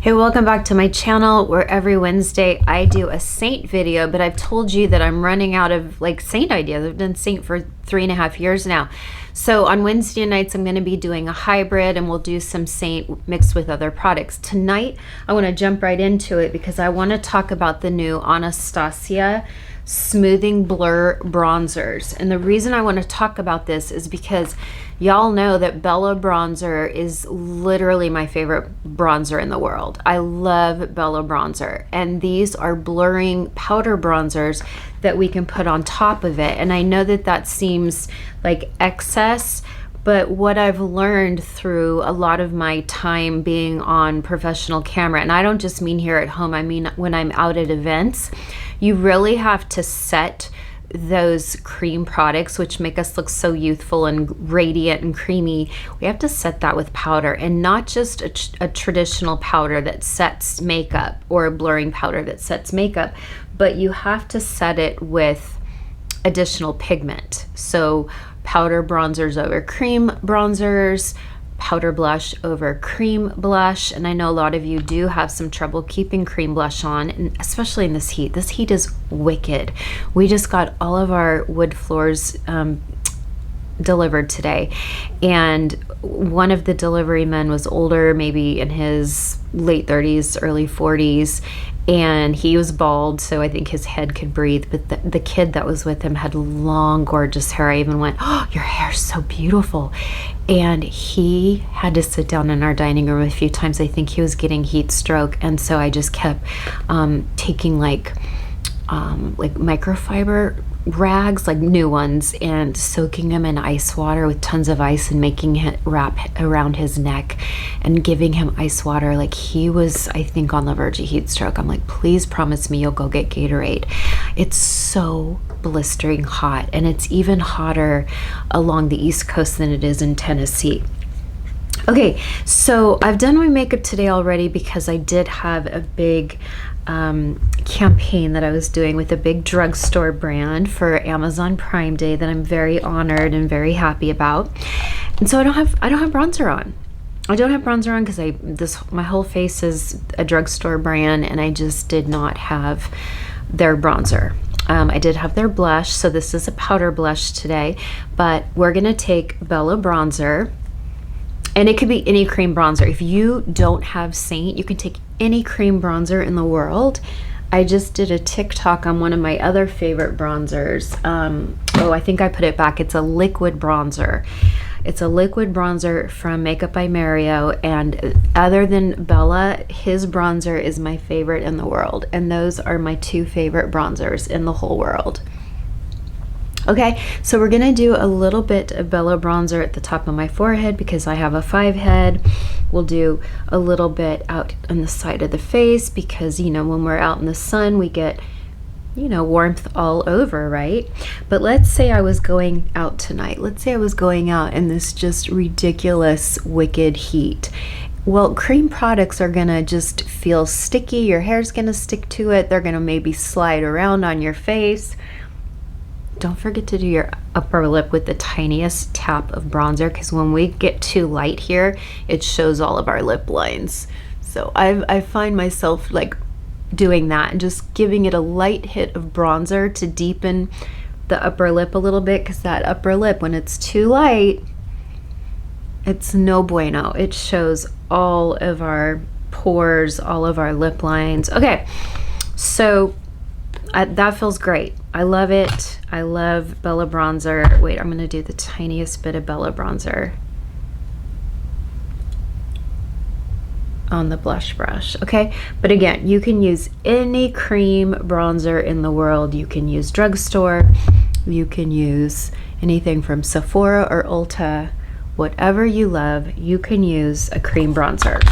Hey, welcome back to my channel where every Wednesday I do a Seint video, but I've told you that I'm running out of Seint ideas. I've done Seint for 3.5 years now. So on Wednesday nights, I'm going to be doing a hybrid and we'll do some Seint mixed with other products. Tonight, I want to jump right into it because I want to talk about the new Anastasia smoothing blur bronzers. And the reason I want to talk about this is because y'all know that Bella bronzer is literally my favorite bronzer in the world. I love Bella bronzer, and these are blurring powder bronzers that we can put on top of it. And I know that that seems like excess, but what I've learned through a lot of my time being on professional camera, and I don't just mean here at home, I mean when I'm out at events, you really have to set those cream products, which make us look so youthful and radiant and creamy. We have to set that with powder, and not just a traditional powder that sets makeup or a blurring powder that sets makeup, but you have to set it with additional pigment. So powder bronzers over cream bronzers, powder blush over cream blush. And I know a lot of you do have some trouble keeping cream blush on, and especially in this heat. This heat is wicked. We just got all of our wood floors delivered today, and one of the delivery men was older, maybe in his late 30s, early 40s, and he was bald, so I think his head could breathe, but the kid that was with him had long, gorgeous hair. I even went, "Oh, your hair's so beautiful." And he had to sit down in our dining room a few times. I think he was getting heat stroke, and so I just kept taking like microfiber rags, like new ones, and soaking them in ice water with tons of ice and making it wrap around his neck and giving him ice water. Like, he was, I think, on the verge of heat stroke. I'm like, please promise me you'll go get Gatorade. It's so blistering hot, and it's even hotter along the East Coast than it is in Tennessee. Okay, so I've done my makeup today already because I did have a big campaign that I was doing with a big drugstore brand for Amazon Prime Day that I'm very honored and very happy about. And so I don't have bronzer on. I don't have bronzer on because my whole face is a drugstore brand, and I just did not have their bronzer. I did have their blush, so this is a powder blush today, but we're gonna take Bella bronzer. And it could be any cream bronzer. If you don't have Seint, you can take any cream bronzer in the world. I just did a TikTok on one of my other favorite bronzers. I think I put it back. It's a liquid bronzer. It's a liquid bronzer from Makeup by Mario. And other than Bella, his bronzer is my favorite in the world. And those are my two favorite bronzers in the whole world. Okay, so we're gonna do a little bit of Bella bronzer at the top of my forehead because I have a 5 head. We'll do a little bit out on the side of the face because, you know, when we're out in the sun, we get, you know, warmth all over, right? But let's say I was going out tonight. Let's say I was going out in this just ridiculous, wicked heat. Well, cream products are gonna just feel sticky. Your hair's gonna stick to it. They're gonna maybe slide around on your face. Don't forget to do your upper lip with the tiniest tap of bronzer, because when we get too light here, it shows all of our lip lines. So I find myself like doing that and just giving it a light hit of bronzer to deepen the upper lip a little bit, because that upper lip, when it's too light, it's no bueno. It shows all of our pores, all of our lip lines. Okay, so that feels great. I love it. I love Bella bronzer. Wait, I'm gonna do the tiniest bit of Bella bronzer on the blush brush, okay? But again, you can use any cream bronzer in the world. You can use drugstore. You can use anything from Sephora or Ulta. Whatever you love, you can use a cream bronzer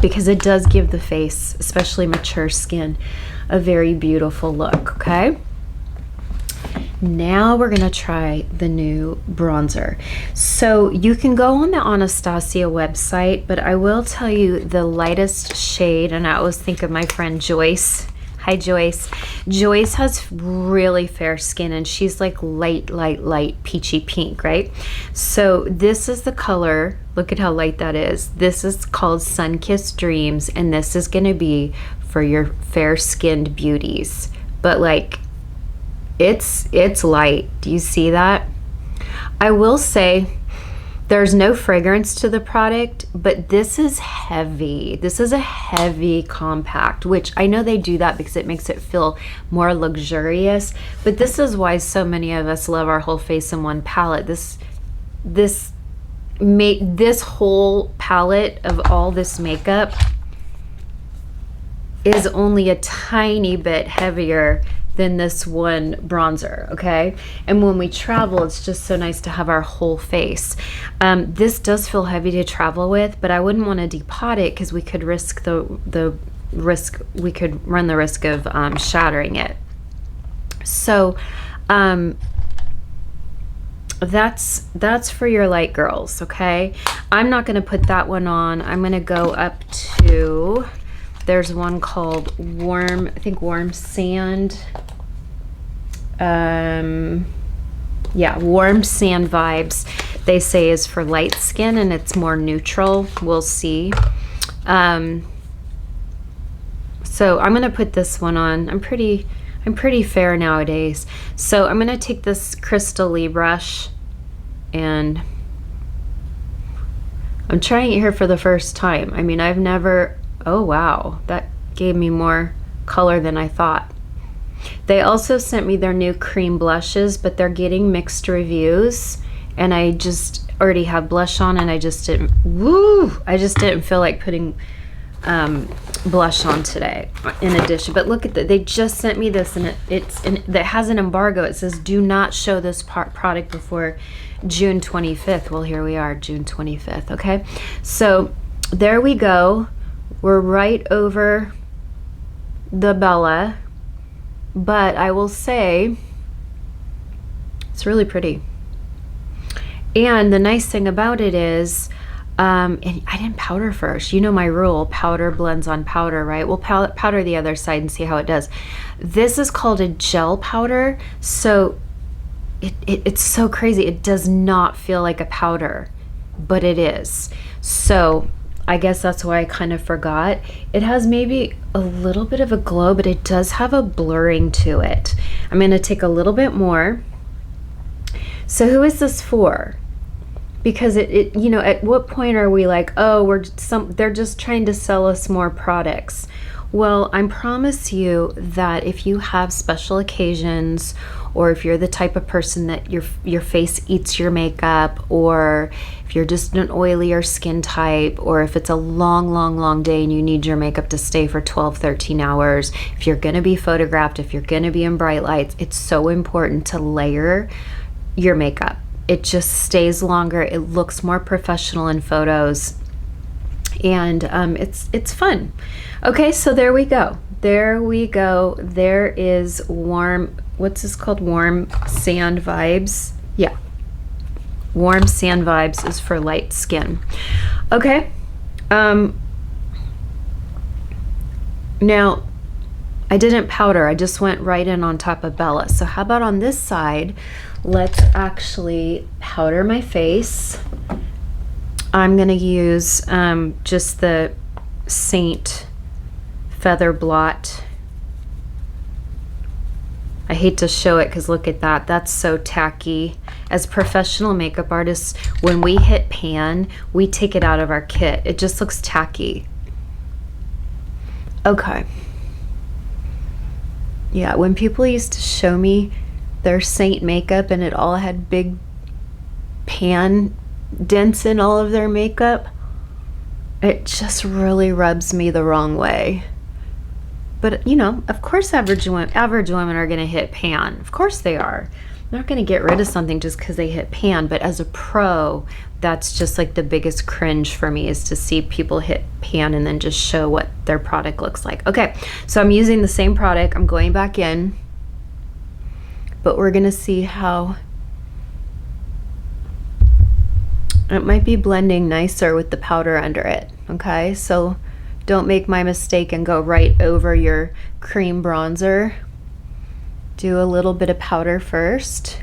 because it does give the face, especially mature skin, a very beautiful look, okay? Now we're gonna try the new bronzer. So you can go on the Anastasia website, but I will tell you the lightest shade, and I always think of my friend Joyce Hi, Joyce. Joyce has really fair skin, and she's like light, peachy pink, right? So this is the color. Look at how light that is. This is called Sun-Kissed Dreams, and this is going to be for your fair-skinned beauties. But like, it's light. Do you see that? I will say, there's no fragrance to the product, but this is heavy. This is a heavy compact, which I know they do that because it makes it feel more luxurious. But this is why so many of us love our whole face in one palette. This whole palette of all this makeup is only a tiny bit heavier than this one bronzer, okay? And when we travel, it's just so nice to have our whole face. This does feel heavy to travel with, but I wouldn't want to depot it because we could risk we could run the risk of shattering it. So that's for your light girls, okay? I'm not going to put that one on. I'm going to go up to, there's one called Warm, I think Warm Sand. Yeah, Warm Sand Vibes, they say is for light skin, and it's more neutral. We'll see. So I'm gonna put this one on. I'm pretty fair nowadays. So I'm gonna take this Crystal brush, and I'm trying it here for the first time. I mean, I've never, oh wow, that gave me more color than I thought. They also sent me their new cream blushes, but they're getting mixed reviews, and I just already have blush on, and I just didn't feel like putting blush on today in addition. But look at that, they just sent me this, and it has an embargo. It says do not show this product before June 25th. Well, here we are, June 25th. Okay, so there we go. We're right over the Bella, but I will say it's really pretty. And the nice thing about it is, and I didn't powder first. You know my rule, powder blends on powder, right? We'll powder the other side and see how it does. This is called a gel powder, so it's so crazy. It does not feel like a powder, but it is. So I guess that's why I kind of forgot. It has maybe a little bit of a glow, but it does have a blurring to it. I'm going to take a little bit more. So who is this for? Because it you know, at what point are we like, oh, they're just trying to sell us more products? Well, I promise you that if you have special occasions, or if you're the type of person that your face eats your makeup, or if you're just an oilier skin type, or if it's a long day and you need your makeup to stay for 12-13 hours, if you're going to be photographed, if you're going to be in bright lights, it's so important to layer your makeup. It just stays longer. It looks more professional in photos, and it's fun. Okay, so there we go. There is Warm, what's this called? Warm Sand Vibes. Yeah, Warm Sand Vibes is for light skin. Okay, now I didn't powder, I just went right in on top of Bella. So how about on this side, let's actually powder my face. I'm gonna use just the Seint Feather Blot. I hate to show it because look at that, that's so tacky. As professional makeup artists, when we hit pan, we take it out of our kit. It just looks tacky. Okay. Yeah, when people used to show me their Seint makeup and it all had big pan dents in all of their makeup, it just really rubs me the wrong way. But you know, of course average women are going to hit pan. Of course they are. They're not going to get rid of something just because they hit pan. But as a pro, that's just like the biggest cringe for me, is to see people hit pan and then just show what their product looks like. Okay, so I'm using the same product. I'm going back in, but we're going to see how it might be blending nicer with the powder under it. Okay, so Don't make my mistake and go right over your cream bronzer. Do a little bit of powder first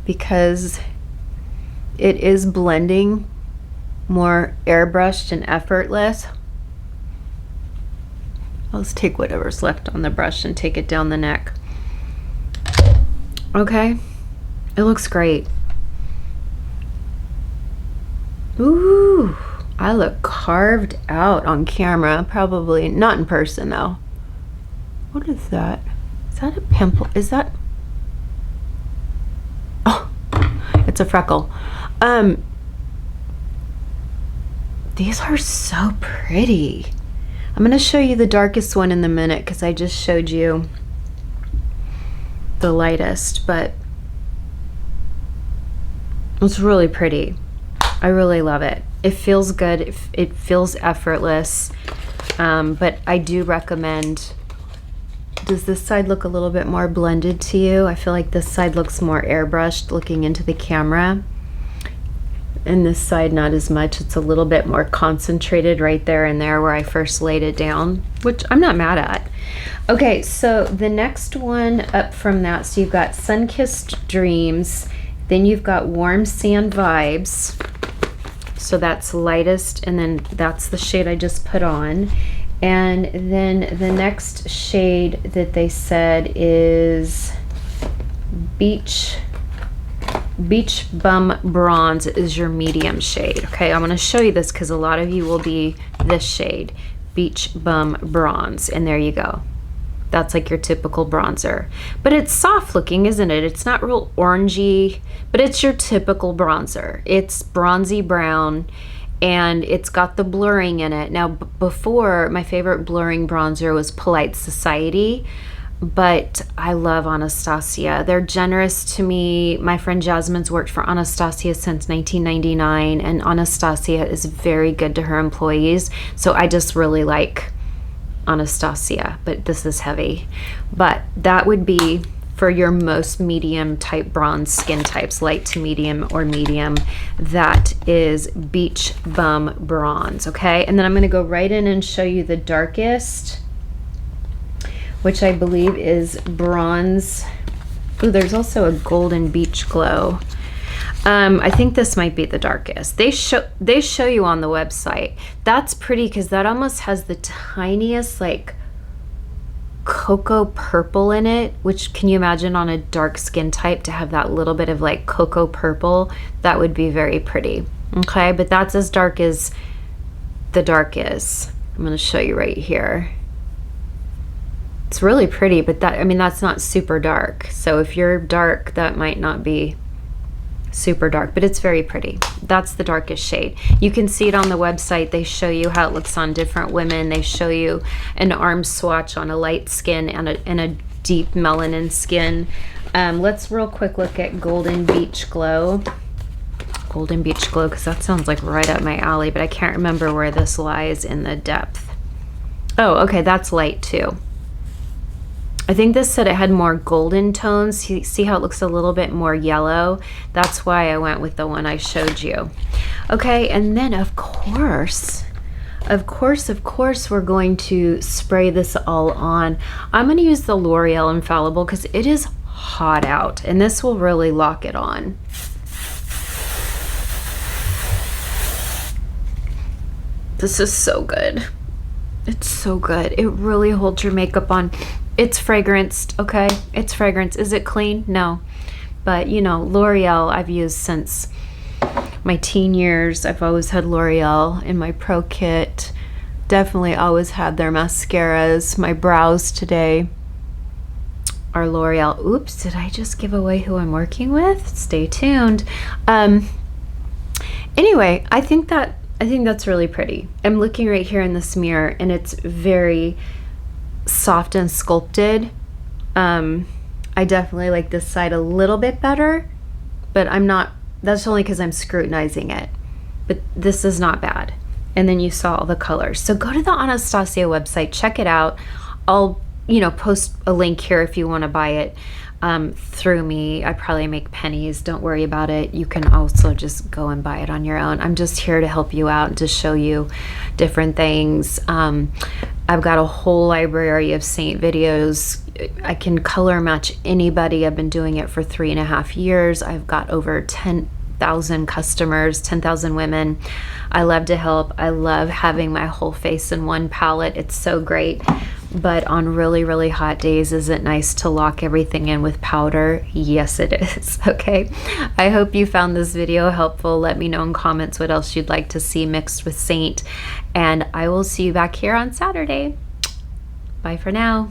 because it is blending more airbrushed and effortless. Let's take whatever's left on the brush and take it down the neck. Okay, it looks great. Ooh, I look carved out on camera. Probably not in person though. What is that? Is that a pimple? Is that? Oh, it's a freckle. These are so pretty. I'm gonna show you the darkest one in a minute because I just showed you the lightest, but it's really pretty. I really love it. It feels good. It feels effortless. But I do recommend. Does this side look a little bit more blended to you? I feel like this side looks more airbrushed looking into the camera. And this side not as much. It's a little bit more concentrated right there and there where I first laid it down, which I'm not mad at. Okay, so the next one up from that, so you've got Sun-Kissed Dreams, then you've got Warm Sand Vibes. So that's lightest, and then that's the shade I just put on. And then the next shade that they said is Beach Bum Bronze is your medium shade. Okay, I'm going to show you this because a lot of you will be this shade, Beach Bum Bronze, and there you go. That's like your typical bronzer. But it's soft looking, isn't it? It's not real orangey, but it's your typical bronzer. It's bronzy brown, and it's got the blurring in it. Now, before, my favorite blurring bronzer was Polite Society, but I love Anastasia. They're generous to me. My friend Jasmine's worked for Anastasia since 1999, and Anastasia is very good to her employees. So I just really like Anastasia, but this is heavy. But that would be for your most medium type bronze skin types, light to medium or medium. That is Beach Bum Bronze. Okay, and then I'm going to go right in and show you the darkest, which I believe is Bronze. Ooh, there's also a Golden Beach Glow. I think this might be the darkest. They show you on the website. That's pretty because that almost has the tiniest like cocoa purple in it, which can you imagine on a dark skin type to have that little bit of like cocoa purple? That would be very pretty. Okay, but that's as dark as the dark is. I'm going to show you right here. It's really pretty, but that, I mean, that's not super dark. So if you're dark, that might not be super dark, but it's very pretty. That's the darkest shade. You can see it on the website. They show you how it looks on different women. They show you an arm swatch on a light skin and a deep melanin skin. Let's real quick look at Golden Beach Glow. Golden Beach Glow, because that sounds like right up my alley, but I can't remember where this lies in the depth. Oh, okay, that's light too. I think this said it had more golden tones. See how it looks a little bit more yellow? That's why I went with the one I showed you. Okay, and then of course, we're going to spray this all on. I'm going to use the L'Oreal Infallible because it is hot out, and this will really lock it on. This is so good. It's so good. It really holds your makeup on. It's fragranced, okay? It's fragrance. Is it clean? No. But, you know, L'Oreal I've used since my teen years. I've always had L'Oreal in my pro kit. Definitely always had their mascaras. My brows today are L'Oreal. Oops, did I just give away who I'm working with? Stay tuned. Anyway, I think that's really pretty. I'm looking right here in this mirror, and it's very soft and sculpted. I definitely like this side a little bit better, but that's only because I'm scrutinizing it. But this is not bad. And then you saw all the colors. So go to the Anastasia website, check it out. I'll, post a link here if you want to buy it. through me. I probably make pennies. Don't worry about it. You can also just go and buy it on your own. I'm just here to help you out and to show you different things. I've got a whole library of Seint videos. I can color match anybody. I've been doing it for 3.5 years. I've got over 10,000 customers, 10,000 women. I love to help. I love having my whole face in one palette. It's so great. But on really, really hot days, is it nice to lock everything in with powder? Yes, it is. Okay. I hope you found this video helpful. Let me know in comments what else you'd like to see mixed with Seint. And I will see you back here on Saturday. Bye for now.